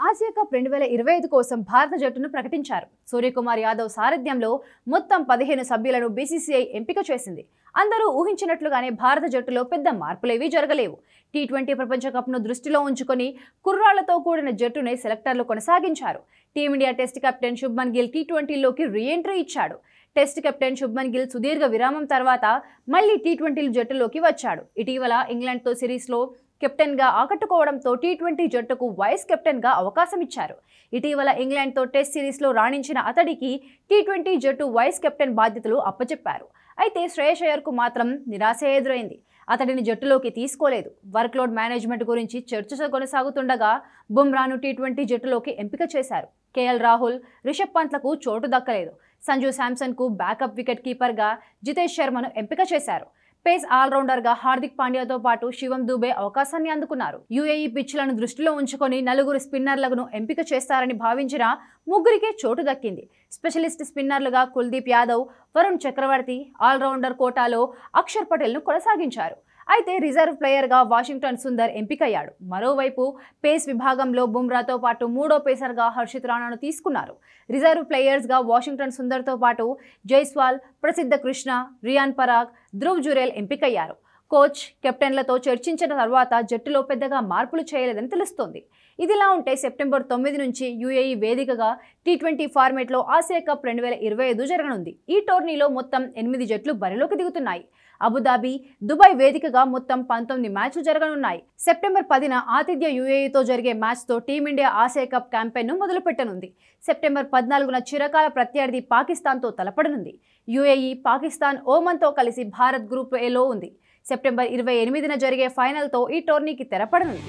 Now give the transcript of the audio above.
Asia cup 2025 కోసం భారత జట్టును ప్రకటించారు. సూర్యకుమార్ యాదవ్ సారథ్యంలో మొత్తం 15 సభ్యులను బీసీసీఐ ఎంపిక చేసింది. అందరూ ఊహించినట్లుగానే భారత జట్టులో పెద్ద మార్పులేవీ జరగలేవు. టీ20 ప్రపంచ కప్ను దృష్టిలో ఉంచుకొని కుర్రాళ్లతో కూడిన జట్టునే సెలెక్టర్లు కొనసాగించారు. Team India test captain Shubman Gill టీ20లోకి రీ-ఎంట్రీ ఇచ్చాడు. టెస్ట్ కెప్టెన్ శుభ్మన్ గిల్ సుదీర్ఘ విరామం తర్వాత మళ్లీ టీ20 జట్టులోకి వచ్చాడు. ఇటీవల ఇంగ్లాండ్తో సిరీస్లో కెప్టెన్గా ఆకట్టుకోవడంతో టీ20 జట్టుకు వైస్ కెప్టెన్గా అవకాశం ఇచ్చారు. ఇటీవల ఇంగ్లాండ్తో టెస్ట్ సిరీస్లో రాణించిన అతడికి టీ20 జట్టు వైస్ కెప్టెన్ బాధ్యతలు అప్పచెప్పారు. అయితే శ్రేయస్ అయ్యర్కు మాత్రం నిరాశ ఎదురైంది. అతడిని జట్టులోకి తీసుకోలేదు. వర్క్లోడ్ మేనేజ్మెంట్ గురించి చర్చ కొనసాగుతుండగా బుమ్రాను టీ20 జట్టులోకి ఎంపిక చేశారు. కేఎల్ రాహుల్, రిషబ్ పంత్లకు చోటు దక్కలేదు. సంజు శాంసన్కు బ్యాకప్ వికెట్ కీపర్గా జితేష్ శర్మను ఎంపిక చేశారు. పేస్ ఆల్రౌండర్గా హార్దిక్ పాండ్యాతో పాటు శివం దూబే అవకాశాన్ని అందుకున్నారు. యూఏఈ పిచ్లను దృష్టిలో ఉంచుకొని 4 స్పిన్నర్లను ఎంపిక చేస్తారని భావించిన ముగ్గురికే చోటు దక్కింది. స్పెషలిస్ట్ స్పిన్నర్లుగా కుల్దీప్ యాదవ్, వరుణ్ చక్రవర్తి, ఆల్రౌండర్ కోటాలో అక్షర్ పటేల్ను కొనసాగించారు. అయితే రిజర్వ్ ప్లేయర్గా వాషింగ్టన్ సుందర్ ఎంపికయ్యాడు. మరోవైపు పేస్ విభాగంలో బుమ్రాతో పాటు మూడో పేసర్గా హర్షిత్ రాణాను తీసుకున్నారు. రిజర్వ్ ప్లేయర్స్గా వాషింగ్టన్ సుందర్తో పాటు జైస్వాల్, ప్రసిద్ధ కృష్ణ, రియాన్ పరాగ్, ధ్రువ్ జురేల్ ఎంపికయ్యారు. కోచ్, కెప్టెన్లతో చర్చించిన తర్వాత జట్టులో పెద్దగా మార్పులు చేయలేదని తెలుస్తోంది. ఇదిలా ఉంటే సెప్టెంబర్ 9 నుంచి యూఏఈ వేదికగా టీ20 ఫార్మేట్లో ఆసియా కప్ 2025 జరగనుంది. ఈ టోర్నీలో మొత్తం 8 జట్లు బరిలోకి దిగుతున్నాయి. అబుదాబి, దుబాయ్ వేదికగా మొత్తం 19 మ్యాచ్లు జరగనున్నాయి. సెప్టెంబర్ 10న ఆతిథ్య యూఏఈతో జరిగే మ్యాచ్తో టీమిండియా ఆసియా కప్ క్యాంపెయిన్ను మొదలుపెట్టనుంది. సెప్టెంబర్ 14న చిరకాల ప్రత్యర్థి పాకిస్తాన్తో తలపడనుంది. యూఏఈ, పాకిస్తాన్, ఓమన్తో కలిసి భారత్ గ్రూప్ ఏలో ఉంది. సెప్టెంబర్ 28న జరిగే ఫైనల్తో ఈ టోర్నీకి తెరపడనుంది.